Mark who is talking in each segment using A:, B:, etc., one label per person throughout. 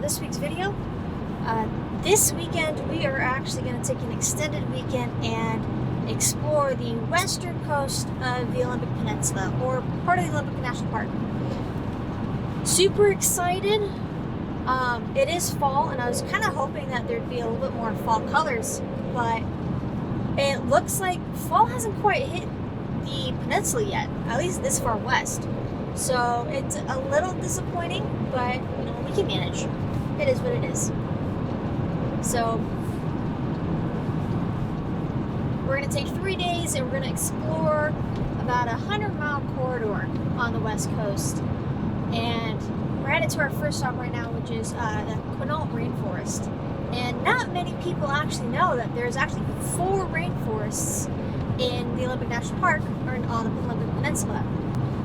A: this week's video. This weekend we are actually going to take an extended weekend and explore the western coast of the Olympic Peninsula, or part of the Olympic National Park. Super excited. It is fall, and I was kind of hoping that there'd be a little bit more fall colors, but it looks like fall hasn't quite hit the peninsula yet, at least this far west. So it's a little disappointing, but you know, we can manage. It is what it is. So we're going to take 3 days and we're going to explore about a 100-mile corridor on the west coast. And we're headed to our first stop right now, which is the Quinault Rainforest. And not many people actually know that there's actually 4 rainforests in the Olympic National Park, or on the Olympic Peninsula.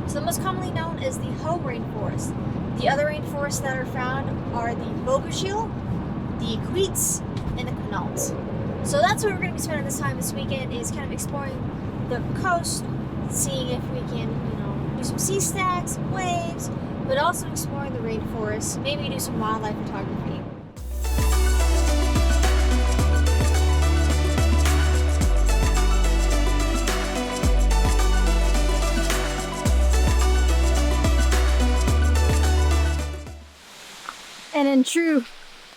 A: So the most commonly known is the Hoh Rainforest. The other rainforests that are found are the Bogachiel, the Queets, and the Quinault. So that's what we're going to be spending this weekend, is kind of exploring the coast, seeing if we can, do some sea stacks, some waves, but also exploring the rainforest, maybe do some wildlife photography. And in true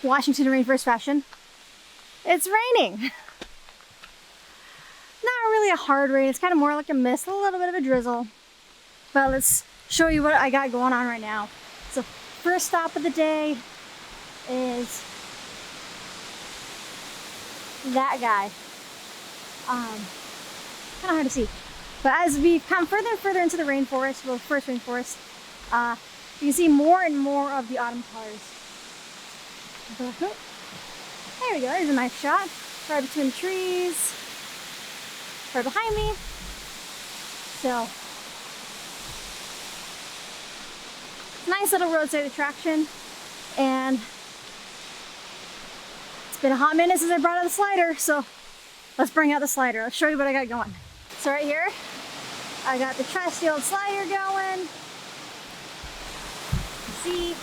A: Washington rainforest fashion, it's raining. Not really a hard rain, it's kind of more like a mist, a little bit of a drizzle. But let's show you what I got going on right now. So first stop of the day is that guy. Kind of hard to see. But as we come further and further into the rainforest, well, first rainforest, you can see more and more of the autumn colors. There we go, there's a nice shot. Right between the trees. Right behind me. So, nice little roadside attraction. And it's been a hot minute since I brought out the slider, so let's bring out the slider. Let's show you what I got going. So right here, I got the trusty old slider going. See?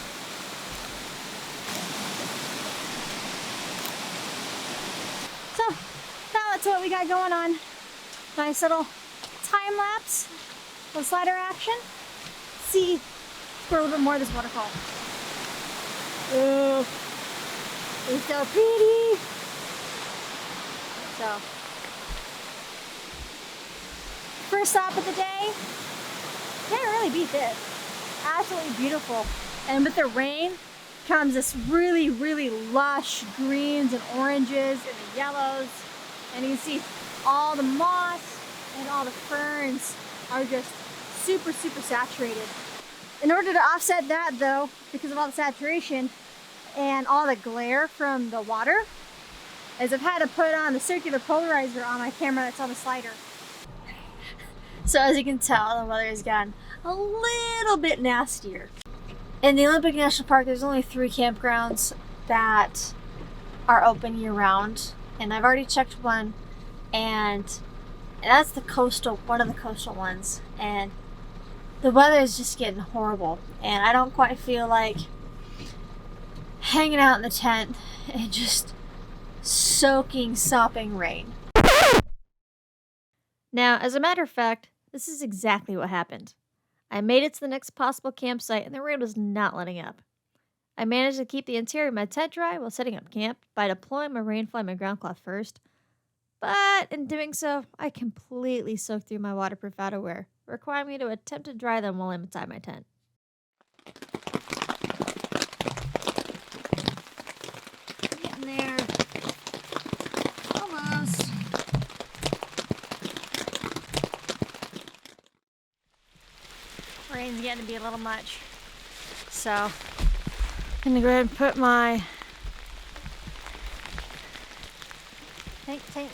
A: So, that's what we got going on. Nice little time lapse, little slider action. See, explore a little bit more of this waterfall. Oh, it's so pretty. So, first stop of the day. Can't really beat this. Absolutely beautiful. And with the rain comes this really, really lush greens and oranges and the yellows. And you can see all the moss and all the ferns are just super, super saturated. In order to offset that though, because of all the saturation and all the glare from the water, is I've had to put on the circular polarizer on my camera that's on the slider. So as you can tell, the weather has gotten a little bit nastier. In the Olympic National Park, there's only 3 campgrounds that are open year-round, and I've already checked one, and that's the coastal, one of the coastal ones, and the weather is just getting horrible, and I don't quite feel like hanging out in the tent and just soaking, sopping rain. Now, as a matter of fact, this is exactly what happened. I made it to the next possible campsite and the rain was not letting up. I managed to keep the interior of my tent dry while setting up camp by deploying my rain fly and my ground cloth first. But in doing so, I completely soaked through my waterproof outerwear, requiring me to attempt to dry them while I'm inside my tent. Getting there. Almost. Rain's getting to be a little much, so I'm gonna go ahead and put my tank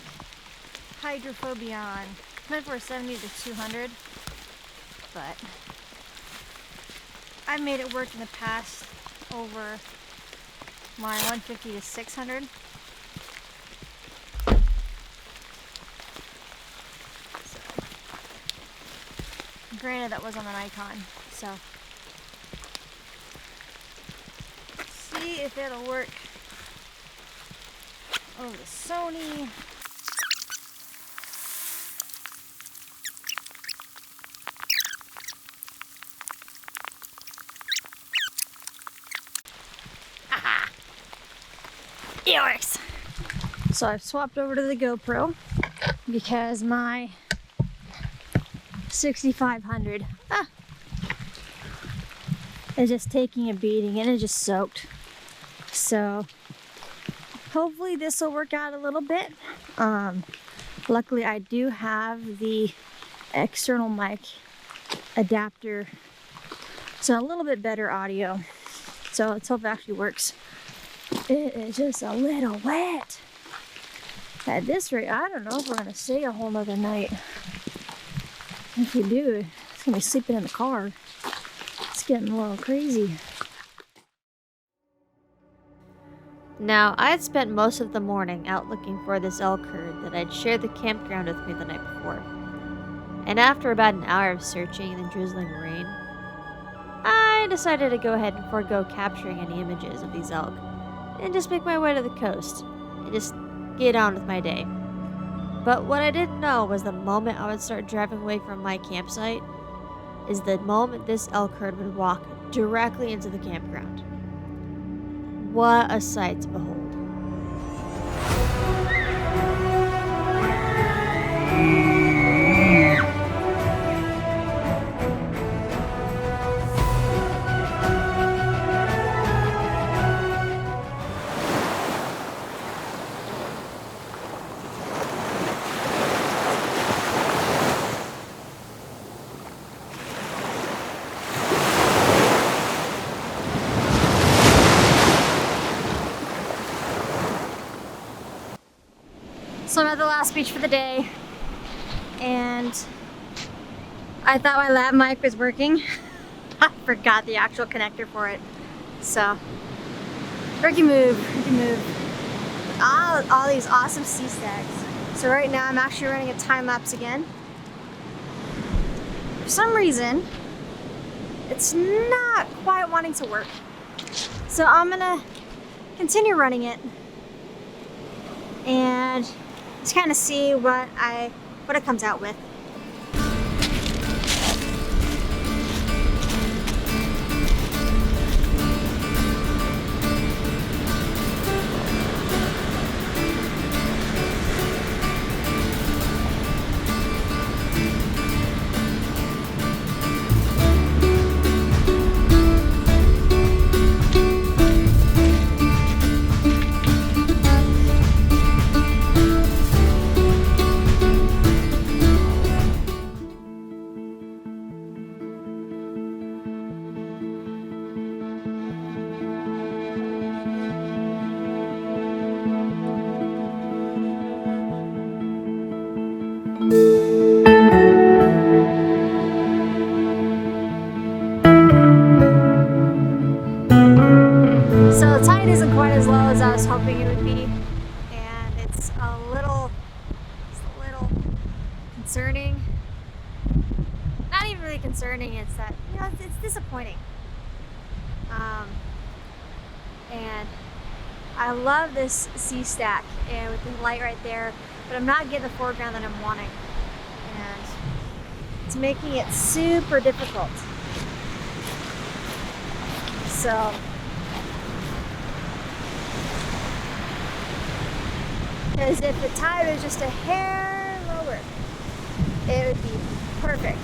A: hydrophobia on. Meant for 70 to 200, but I've made it work in the past over my 150 to 600. Granted, that was on an Icon, so see. see if it'll work over the Sony. Aha! It works. So I've swapped over to the GoPro because my 6500 is just taking a beating and it just soaked. So hopefully this will work out a little bit. Luckily I do have the external mic adapter, so a little bit better audio. So let's hope it actually works. It is just a little wet. At this rate, I don't know if we're gonna stay a whole nother night. If we do, it's gonna be sleeping in the car. It's getting a little crazy.
B: Now, I had spent most of the morning out looking for this elk herd that I'd shared the campground with me the night before. And after about an hour of searching in the drizzling rain, I decided to go ahead and forego capturing any images of these elk and just make my way to the coast and just get on with my day. But what I didn't know was the moment I would start driving away from my campsite is the moment this elk herd would walk directly into the campground. What a sight to behold.
A: So I'm at the last beach for the day, and I thought my lab mic was working. I forgot the actual connector for it. So, rookie move. All these awesome sea stags. So right now I'm actually running a time lapse again. For some reason, it's not quite wanting to work. So I'm gonna continue running it and just kind of see what it comes out with. So the tide isn't quite as low as I was hoping it would be, and it's a little concerning. Not even really concerning, it's that, you know, it's disappointing. And I love this sea stack and with the light right there, but I'm not getting the foreground that I'm wanting. And it's making it super difficult. So because if the tide was just a hair lower, it would be perfect.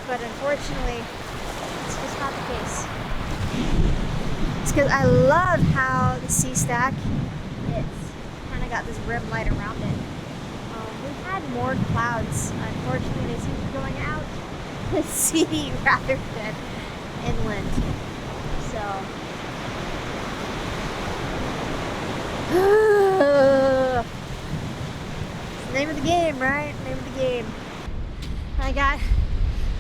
A: But unfortunately, it's just not the case. It's because I love how the sea stack, it's kind of got this rim light around it. We've had more clouds. Unfortunately, they seem to be going out to sea rather than inland. So. It's the name of the game, right? Name of the game. I got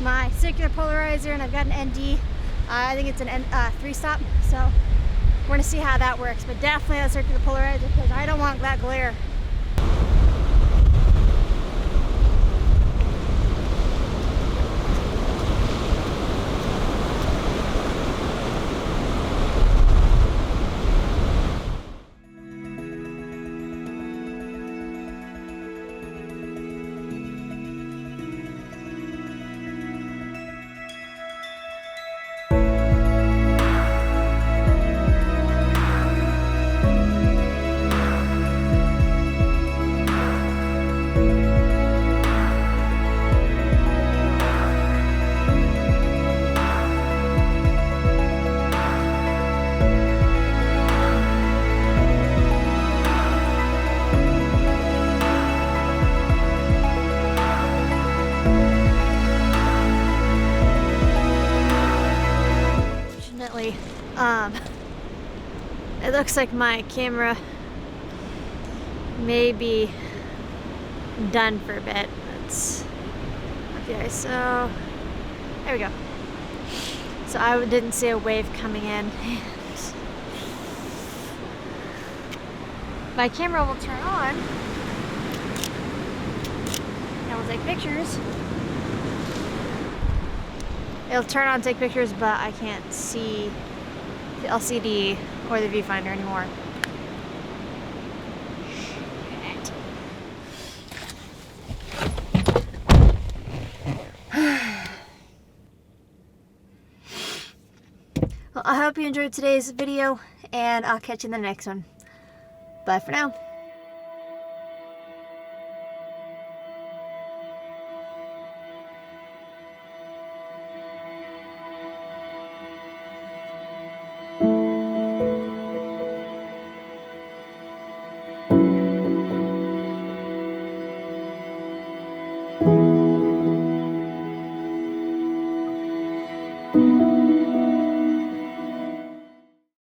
A: my circular polarizer and I've got an ND. I think it's an 3-stop, so we're gonna see how that works. But definitely a circular polarizer because I don't want that glare.
B: unfortunately. It looks like my camera may be done for a bit. Okay, so there we go. So I didn't see a wave coming in. My camera will turn on and we'll take pictures. It'll turn on and take pictures, but I can't see the LCD or the viewfinder anymore. Well, I hope you enjoyed today's video, and I'll catch you in the next one. Bye for now.